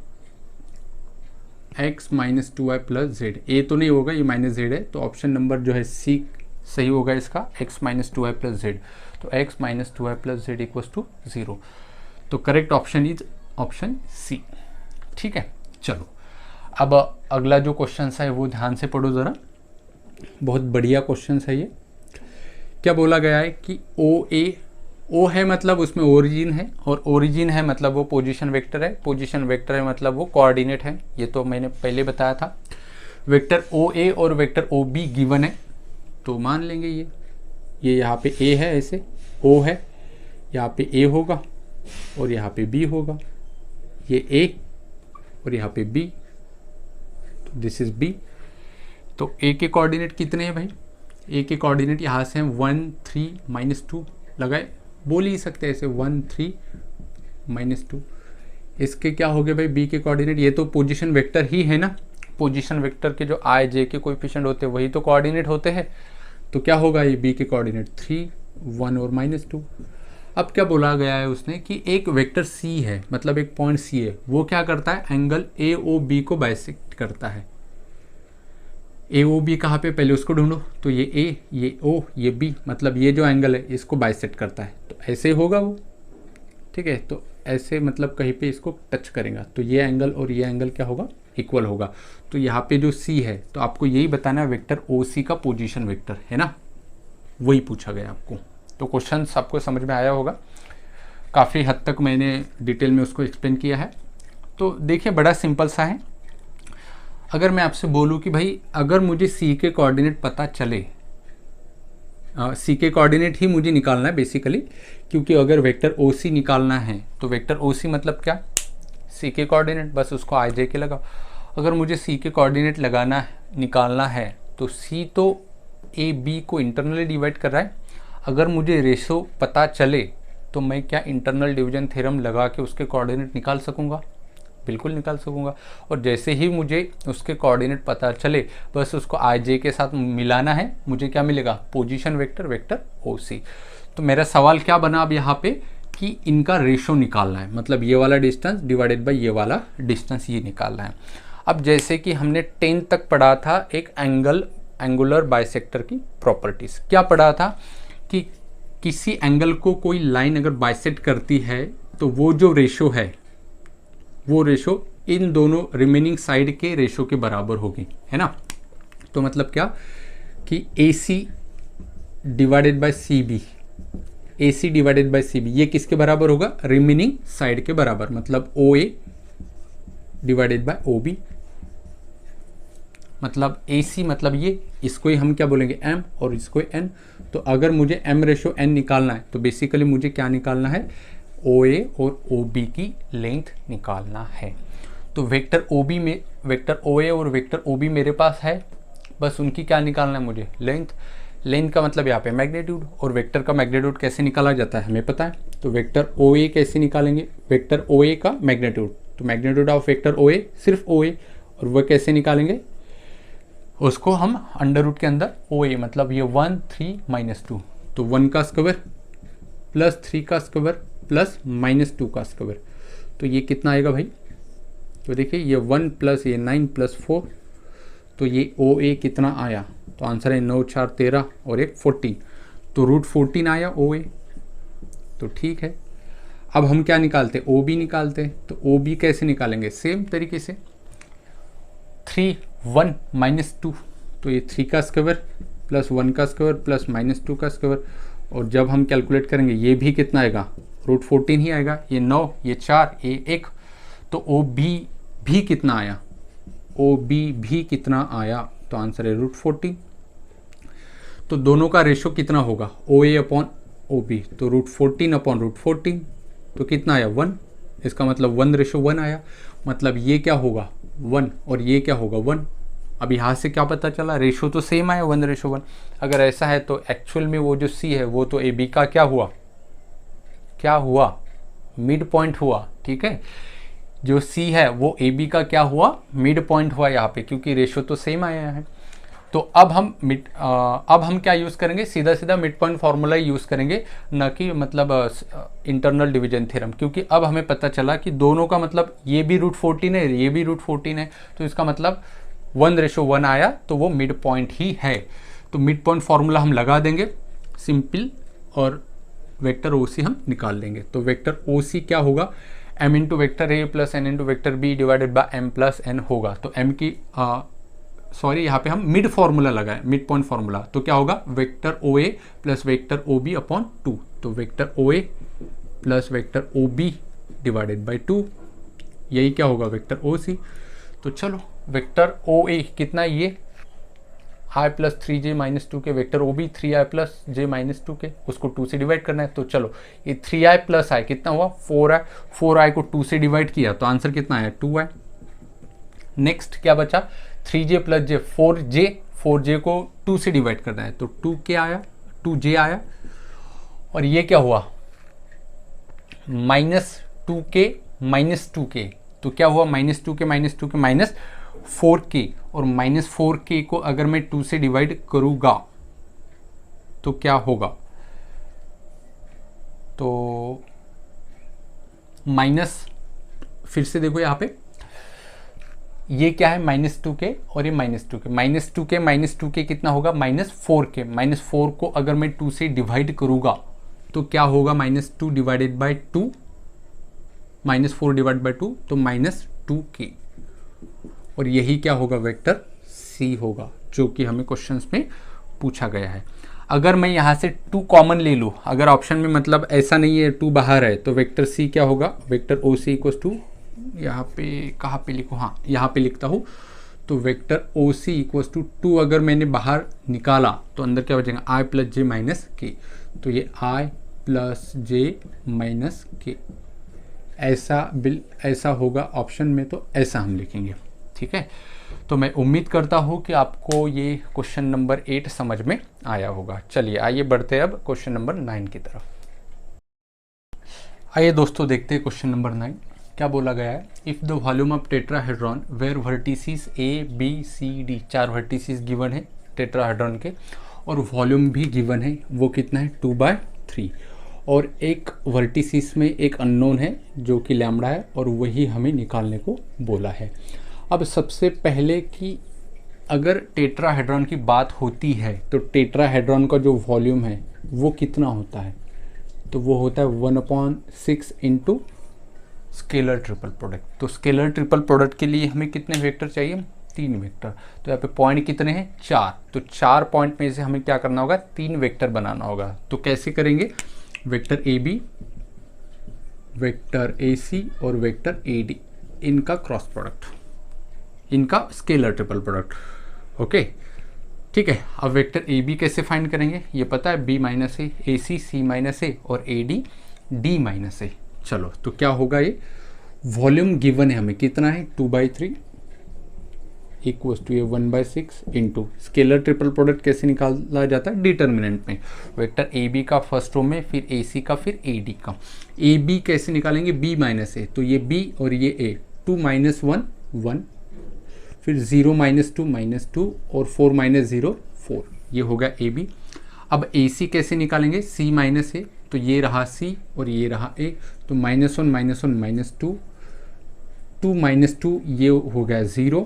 x - 2y + z, a तो नहीं होगा, ये -z है, तो ऑप्शन नंबर जो है C सही होगा इसका, x - 2y + z, तो x - 2y + z = 0, तो correct option is option C, ठीक है। चलो अब अगला जो क्वेश्चन है वो ध्यान से पढ़ो ज़रा, बहुत बढ़िया क्वेश्चन है ये। क्या बोला गया है कि O है मतलब उसमें ओरिजिन है, और ओरिजिन है मतलब वो पोजीशन वेक्टर है, पोजीशन वेक्टर है मतलब वो कोऑर्डिनेट है, ये तो मैंने पहले बताया था। वेक्टर OA और वेक्टर OB गिवन है, तो मान लेंगे ये यहाँ पे A है, ऐसे O है, यहाँ पे A होगा और यहाँ पे B होगा, ये A और यहाँ पे B, तो दिस इज B। तो ए के कोऑर्डिनेट कितने हैं भाई? ए के कोऑर्डिनेट यहाँ से हैं 1 3 -2 लगाए, बोल ही सकते हैं ऐसे 1 3 -2। इसके क्या हो गए भाई बी के कोऑर्डिनेट? ये तो पोजीशन वेक्टर ही है ना, पोजीशन वेक्टर के जो आई जे के कोएफिशिएंट होते हैं वही तो कोऑर्डिनेट होते हैं। तो क्या होगा ये बी के कोऑर्डिनेट 3 1 और -2। अब क्या बोला गया है उसने कि एक वेक्टर सी है, मतलब एक पॉइंट सी है, वो क्या करता है एंगल ए ओ बी को बाइसेक्ट करता है। ए ओ बी कहाँ पे, पहले उसको ढूंढो। तो ये ए, ये ओ, ये बी, मतलब ये जो एंगल है इसको बाइसेक्ट करता है। तो ऐसे होगा वो, ठीक है। तो ऐसे मतलब कहीं पे इसको टच करेगा तो ये एंगल और ये एंगल क्या होगा, इक्वल होगा। तो यहाँ पे जो सी है तो आपको यही बताना है वेक्टर ओ सी का पोजीशन वेक्टर है ना, वही पूछा गया आपको। तो क्वेश्चन आपको समझ में आया होगा, काफ़ी हद तक मैंने डिटेल में उसको एक्सप्लेन किया है। तो देखिए बड़ा सिंपल सा है। अगर मैं आपसे बोलूँ कि भाई अगर मुझे सी के कोऑर्डिनेट पता चले, सी के कोऑर्डिनेट ही मुझे निकालना है बेसिकली, क्योंकि अगर वेक्टर ओ सी निकालना है तो वेक्टर ओ सी मतलब क्या, सी के कोऑर्डिनेट, बस उसको आई जे के लगाओ। अगर मुझे सी के कोऑर्डिनेट निकालना है तो सी तो ए बी को इंटरनली डिवाइड कर रहा है। अगर मुझे रेशो पता चले तो मैं क्या इंटरनल डिवीजन थ्योरम लगा के उसके कोऑर्डिनेट निकाल सकूंगा? बिल्कुल निकाल सकूंगा। और जैसे ही मुझे उसके कोऑर्डिनेट पता चले बस उसको आई जे के साथ मिलाना है, मुझे क्या मिलेगा, पोजीशन वेक्टर, वेक्टर ओ सी। तो मेरा सवाल क्या बना अब यहाँ पे कि इनका रेशो निकालना है, मतलब ये वाला डिस्टेंस डिवाइडेड बाय ये वाला डिस्टेंस, ये निकालना है। अब जैसे कि हमने 10 तक पढ़ा था एक एंगुलर बाइसेक्टर की प्रॉपर्टीज, क्या पढ़ा था कि किसी एंगल को कोई लाइन अगर बाइसेक्ट करती है तो वो जो रेशो है वो रेशो इन दोनों रिमेनिंग साइड के रेशो के बराबर होगी, है ना। तो मतलब क्या कि A C divided by C B, A C divided by C B ये किसके बराबर होगा, रिमेनिंग साइड के बराबर, मतलब O A divided by O B. मतलब ए सी मतलब ये, इसको ही हम क्या बोलेंगे एम और इसको एन। तो अगर मुझे एम रेशो एन निकालना है तो बेसिकली मुझे क्या निकालना है, ओ ए और ओ बी की लेंथ निकालना है। तो वेक्टर ओ बी में, वेक्टर ओ ए और वेक्टर ओ बी मेरे पास है, बस उनकी क्या निकालना है मुझे, लेंथ। लेंथ का मतलब यहाँ पे मैग्नीट्यूड, और वेक्टर का मैग्नीट्यूड कैसे निकाला जाता है हमें पता है। तो वेक्टर ओ ए कैसे निकालेंगे, वेक्टर ओ ए का मैग्नीट्यूड, तो मैग्नीट्यूड ऑफ वेक्टर ओ ए सिर्फ ओ ए, और वह कैसे निकालेंगे, उसको हम अंडर रूट के अंदर ओ ए, मतलब ये 1 3 -2, तो 1 का स्क्वायर प्लस 3 का स्क्वायर प्लस -2 का स्क्वायर, तो ये कितना आएगा भाई। तो देखिए ये 1 प्लस ये 9 प्लस 4, तो ये ओ ए कितना आया, तो आंसर है 9 4 13 और एक 14, तो रूट 14 आया ओ ए। तो ठीक है, अब हम क्या निकालते, ओ बी निकालते। तो ओ बी कैसे निकालेंगे, सेम तरीके से 3 1 -2, तो ये 3 का स्क्वायर प्लस 1 का स्क्वायर प्लस -2 का स्क्वायर, और जब हम कैलकुलेट करेंगे ये भी कितना आएगा, रूट 14 ही आएगा। ये 9 ये 4 ये 1, तो ओ बी भी कितना आया, ओ बी भी कितना आया, तो आंसर है रूट 14। तो दोनों का रेशो कितना होगा, ओ ए अपॉन ओ बी, तो रूट 14 अपॉन रूट 14, तो कितना आया 1, इसका मतलब 1:1 आया, मतलब ये क्या होगा 1 और ये क्या होगा 1। अब यहाँ से क्या पता चला, रेशो तो सेम आया 1:1। अगर ऐसा है तो एक्चुअल में वो जो सी है वो तो ए बी का क्या हुआ, क्या हुआ, मिड पॉइंट हुआ, ठीक है। जो सी है वो ए बी का क्या हुआ, मिड पॉइंट हुआ यहाँ पे, क्योंकि रेशो तो सेम आया है। तो अब हम क्या यूज़ करेंगे, सीधा सीधा मिड पॉइंट फार्मूला यूज़ करेंगे, ना कि मतलब इंटरनल डिवीजन थ्योरम, क्योंकि अब हमें पता चला कि दोनों का मतलब ये भी रूट 14 है ये भी रूट 14 है, तो इसका मतलब 1:1 आया, तो वो मिड पॉइंट ही है। तो मिड पॉइंट फार्मूला हम लगा देंगे सिंपल, और वेक्टर ओ सी हम निकाल लेंगे। तो वेक्टर ओ सी क्या होगा, m into vector A plus n into vector b divided by m plus n होगा। तो m की सॉरी यहाँ पे हम मिड फार्मूला लगाए, मिड पॉइंट फार्मूला, तो क्या होगा, vector O A plus vector O B upon 2, तो vector O A plus vector O B divided by 2, यही क्या होगा वेक्टर ओ सी। तो चलो वेक्टर ओ ए कितना, ये i plus 3j minus 2 k, vector O B 3i plus j minus 2 k, उसको 2 से डिवाइड करना है। तो चलो ये 3i प्लस i कितना हुआ 4i, 4i को 2 से डिवाइड किया तो आंसर कितना आया 2i। नेक्स्ट क्या बचा, 3j plus j, 4j 4j को 2 से डिवाइड करना है, तो 2k आया, 2j आया, और ये क्या हुआ -2k -2k, तो क्या हुआ -2k -4k, और -4k को अगर मैं 2 से डिवाइड करूँगा तो क्या होगा, तो माइनस, फिर से देखो यहाँ पे ये क्या है -2k और ये -2k -2k कितना होगा -4k, -4 को अगर मैं 2 से डिवाइड करूँगा तो क्या होगा -2 डिवाइडेड बाय 2, -4 डिवाइड बाय 2 तो -2k, और यही क्या होगा वेक्टर c होगा, जो कि हमें क्वेश्चंस में पूछा गया है। अगर मैं यहाँ से 2 कॉमन ले लूँ, अगर ऑप्शन में मतलब ऐसा नहीं है 2 बाहर है, तो वेक्टर c क्या होगा, वेक्टर OC इक्वल्स टू, यहाँ पे कहाँ पे लिखूँ, हाँ यहाँ पे लिखता हूँ, तो वेक्टर OC इक्वल्स टू 2 अगर मैंने बाहर निकाला तो अंदर क्या बचेगा i प्लस जे माइनस के, तो ये i प्लस जे माइनस के, ऐसा होगा ऑप्शन में, तो ऐसा हम लिखेंगे। ठीक है, तो मैं उम्मीद करता हूँ कि आपको ये क्वेश्चन नंबर 8 समझ में आया होगा। चलिए आइए बढ़ते हैं अब क्वेश्चन नंबर 9 की तरफ। आइए दोस्तों देखते हैं क्वेश्चन नंबर 9 क्या बोला गया है। If the volume of tetrahedron where vertices A B C D, 4 vertices given है टेट्राहेड्रॉन के, और वॉल्यूम भी गिवन है, वो कितना है 2/3, और एक वर्टिसेस में एक अननोन है जो कि लैम्बडा है, और वही हमें निकालने को बोला है। अब सबसे पहले कि अगर टेट्राहेड्रॉन की बात होती है तो टेट्राहेड्रॉन का जो वॉल्यूम है वो कितना होता है, तो वो होता है 1/6 इंटू स्केलर ट्रिपल प्रोडक्ट। तो स्केलर ट्रिपल प्रोडक्ट के लिए हमें कितने वेक्टर चाहिए, 3 वेक्टर। तो यहाँ पे पॉइंट कितने हैं, 4, तो 4 पॉइंट में से हमें क्या करना होगा, 3 वेक्टर बनाना होगा। तो कैसे करेंगे, वेक्टर AB, वेक्टर AC और वेक्टर AD, इनका क्रॉस प्रोडक्ट, इनका स्केलर ट्रिपल प्रोडक्ट। ओके ठीक है, अब वेक्टर AB कैसे फाइंड करेंगे, ये पता है B माइनस ए, AC C माइनस ए और AD D माइनस ए। चलो तो क्या होगा, ये वॉल्यूम गिवन है हमें कितना है 2/3 इक्वल्स टू ये 1/6 इंटू स्केलर ट्रिपल प्रोडक्ट कैसे निकाला जाता है, डिटर्मिनेंट में वेक्टर AB का फर्स्ट रो में, फिर AC का, फिर AD का। AB कैसे निकालेंगे, B माइनस ए, तो ये B और ये A, 2 - 1 1, फिर 0 - 2 -2 और 4 - 0 4, ये होगा AB। अब AC कैसे निकालेंगे, C माइनस ए, तो ये रहा C और ये रहा A, तो -1 - 1 -2, 2 - 2 ये हो गया 0,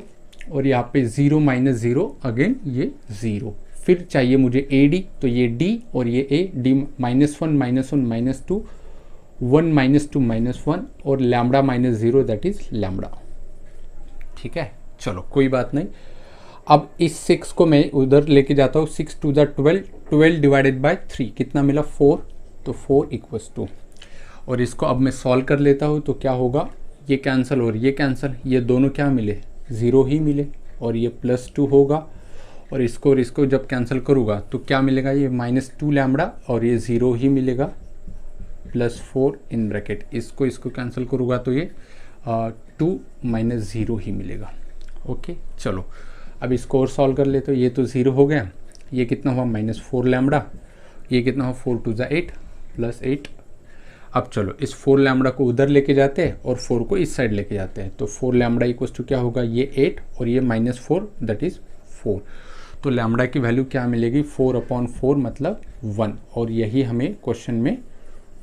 और यहाँ पे 0 - 0 अगेन ये 0। फिर चाहिए मुझे AD, तो ये D और ये A, D -1 - 1 -2, 1 - 2 -1 और लैम्बडा -0 दैट इज लैम्बडा। ठीक है, चलो कोई बात नहीं। अब इस 6 को मैं उधर लेके जाता हूँ, 6 × 2 = 12, 12 डिवाइडेड बाय 3 कितना मिला 4, तो 4 इक्वल्स टू, और इसको अब मैं सॉल्व कर लेता हूँ, तो क्या होगा, ये कैंसिल और ये कैंसिल, ये दोनों क्या मिले 0 ही मिले, और ये +2 होगा, और इसको जब कैंसिल करूँगा तो क्या मिलेगा, ये -2 लैम्बडा और ये 0 ही मिलेगा, +4 इन ब्रैकेट, इसको कैंसिल करूँगा तो ये 2 - 0 ही मिलेगा। ओके चलो अब इसको और सॉल्व कर ले, तो ये तो 0 हो गया, ये कितना हुआ -4 लैम्बडा, ये कितना हुआ 4 × 2 = 8 +8। अब चलो इस 4 लैम्बडा को उधर लेके जाते हैं और 4 को इस साइड लेके जाते हैं, तो 4 लैम्बडा इक्वल्स टू क्या होगा, ये 8 और ये -4 दैट इज़ 4। तो लैम्बडा की वैल्यू क्या मिलेगी, 4/4 मतलब 1, और यही हमें क्वेश्चन में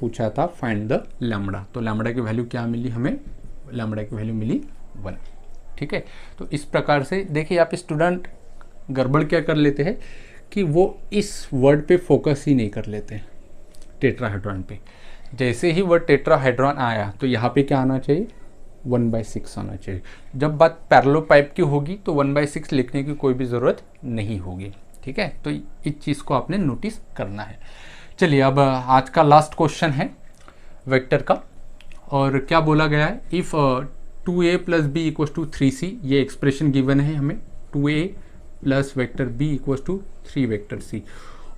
पूछा था फाइंड द लैम्बडा। तो लैम्बडा की वैल्यू क्या मिली हमें, लैम्बडा की वैल्यू मिली 1। ठीक है, तो इस प्रकार से देखिए आप स्टूडेंट गड़बड़ क्या कर लेते हैं कि वो इस वर्ड पे फोकस ही नहीं कर लेते टेट्राहेड्रॉन पे। जैसे ही वर्ड टेट्राहेड्रॉन आया तो यहाँ पे क्या आना चाहिए, 1/6 आना चाहिए। जब बात पैरेललोपाइप की होगी तो 1/6 लिखने की कोई भी ज़रूरत नहीं होगी। ठीक है, तो इस चीज़ को आपने नोटिस करना है। चलिए अब आज का लास्ट क्वेश्चन है वेक्टर का, और क्या बोला गया है, इफ़ 2a + b = 3c, ये एक्सप्रेशन गिवन है हमें, 2a + vector b = 3 vector c,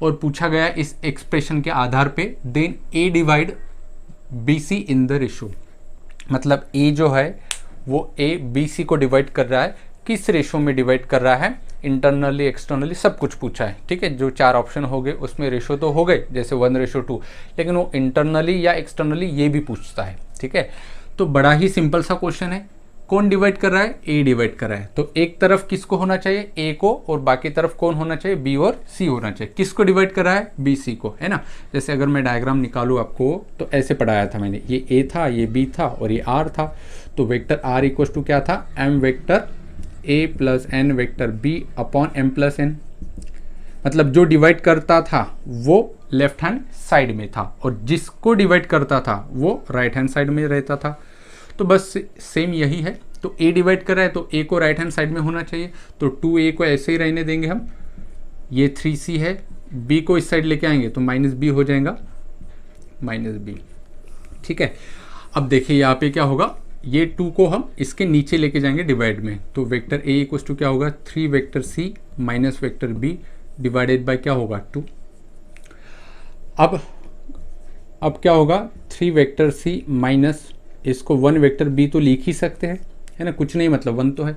और पूछा गया इस एक्सप्रेशन के आधार पे then a divide bc in the ratio, मतलब a जो है वो a bc को डिवाइड कर रहा है, किस रेशो में डिवाइड कर रहा है, इंटरनली एक्सटर्नली सब कुछ पूछा है, ठीक है। जो 4 ऑप्शन हो गए उसमें रेशो तो हो गए, जैसे 1:2, लेकिन वो इंटरनली या एक्सटर्नली ये भी पूछता है, ठीक है। तो बड़ा ही सिंपल सा क्वेश्चन है। कौन डिवाइड कर रहा है? ए डिवाइड कर रहा है। तो एक तरफ किसको होना चाहिए? ए को, और बाकी तरफ कौन होना चाहिए? बी और सी होना चाहिए। किसको डिवाइड कर रहा है? बी सी को, है ना। जैसे अगर मैं डायग्राम निकालूँ आपको तो ऐसे पढ़ाया था मैंने, ये ए था, ये बी था और ये आर था। तो वेक्टर आर इक्वल टू क्या था? एम वेक्टर ए plus N vector B upon M plus N. मतलब जो डिवाइड करता था वो लेफ्ट हैंड साइड में था और जिसको डिवाइड करता था वो राइट हैंड साइड में रहता था। तो बस सेम यही है। तो ए डिवाइड कर रहा है तो ए को राइट हैंड साइड में होना चाहिए, तो 2a को ऐसे ही रहने देंगे हम। ये 3c है, b को इस साइड लेके आएंगे तो -b हो जाएगा, -b, ठीक है। अब देखिए यहाँ पे क्या होगा, ये 2 को हम इसके नीचे लेके जाएंगे डिवाइड में, तो वेक्टर a इक्वल टू क्या होगा? 3 vector c minus vector b divided by क्या होगा? 2। अब क्या होगा? 3 वेक्टर c माइनस इसको 1 वेक्टर b तो लिख ही सकते हैं, है ना, कुछ नहीं, मतलब 1 तो है।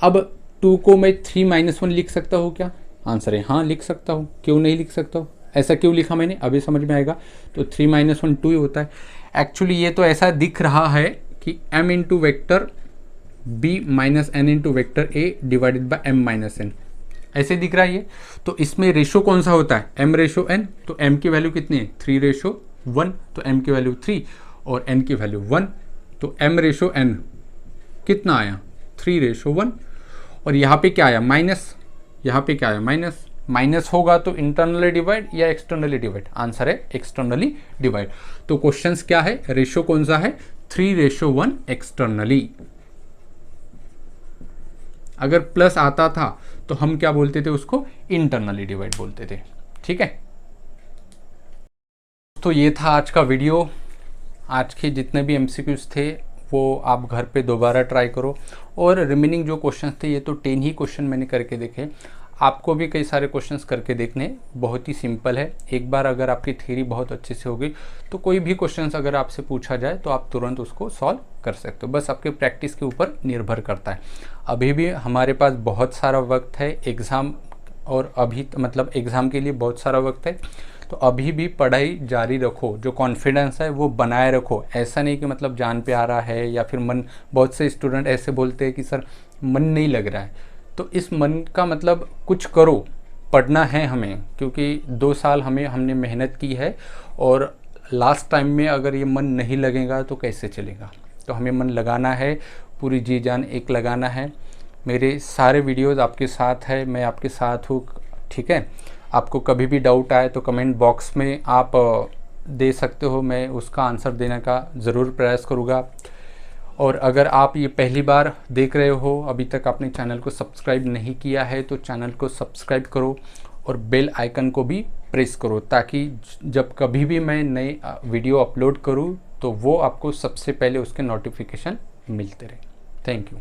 अब 2 को मैं 3 - 1 लिख सकता हूँ क्या? आंसर है हाँ, लिख सकता हूँ। क्यों नहीं लिख सकता हूँ? ऐसा क्यों लिखा मैंने, अभी समझ में आएगा। तो 3 - 1 2 ही होता है। एक्चुअली ये तो ऐसा दिख रहा है कि m into vector b minus n into vector a divided by m minus n, ऐसे दिख रहा है ये। तो इसमें रेशो कौन सा होता है? m ratio n। तो m की वैल्यू कितनी है? 3:1। तो m की वैल्यू 3 और n की वैल्यू 1, तो m रेशो n कितना आया? 3:1। और यहाँ पे क्या आया? माइनस। यहाँ पे क्या आया? माइनस। माइनस होगा तो इंटरनली डिवाइड या एक्सटर्नली डिवाइड? आंसर है एक्सटर्नली डिवाइड। तो क्वेश्चंस क्या है? रेशो कौन सा है? 3:1 एक्सटर्नली। अगर प्लस आता था तो हम क्या बोलते थे? उसको इंटरनली डिवाइड बोलते थे, ठीक है। तो ये था आज का वीडियो। आज के जितने भी MCQs थे वो आप घर पे दोबारा ट्राई करो, और रिमेनिंग जो क्वेश्चंस थे ये तो 10 ही क्वेश्चन मैंने करके देखे। आपको भी कई सारे क्वेश्चंस करके देखने, बहुत ही सिंपल है। एक बार अगर आपकी थ्योरी बहुत अच्छे से होगी तो कोई भी क्वेश्चंस अगर आपसे पूछा जाए तो आप तुरंत उसको सॉल्व कर सकते हो। बस आपके प्रैक्टिस के ऊपर निर्भर करता है। अभी भी हमारे पास बहुत सारा वक्त है एग्ज़ाम, और अभी मतलब एग्ज़ाम के लिए बहुत सारा वक्त है। तो अभी भी पढ़ाई जारी रखो, जो कॉन्फिडेंस है वो बनाए रखो। ऐसा नहीं कि मतलब जान पे आ रहा है या फिर मन, बहुत से स्टूडेंट ऐसे बोलते हैं कि सर मन नहीं लग रहा है। तो इस मन का मतलब कुछ करो, पढ़ना है हमें, क्योंकि 2 साल हमने मेहनत की है, और लास्ट टाइम में अगर ये मन नहीं लगेगा तो कैसे चलेगा। तो हमें मन लगाना है, पूरी जी जान एक लगाना है। मेरे सारे वीडियोज़ आपके साथ है, मैं आपके साथ हूँ, ठीक है। आपको कभी भी डाउट आए तो कमेंट बॉक्स में आप दे सकते हो, मैं उसका आंसर देने का ज़रूर प्रयास करूँगा। और अगर आप ये पहली बार देख रहे हो, अभी तक आपने चैनल को सब्सक्राइब नहीं किया है तो चैनल को सब्सक्राइब करो और बेल आइकन को भी प्रेस करो, ताकि जब कभी भी मैं नई वीडियो अपलोड करूँ तो वो आपको सबसे पहले उसके नोटिफिकेशन मिलते रहे। Thank you.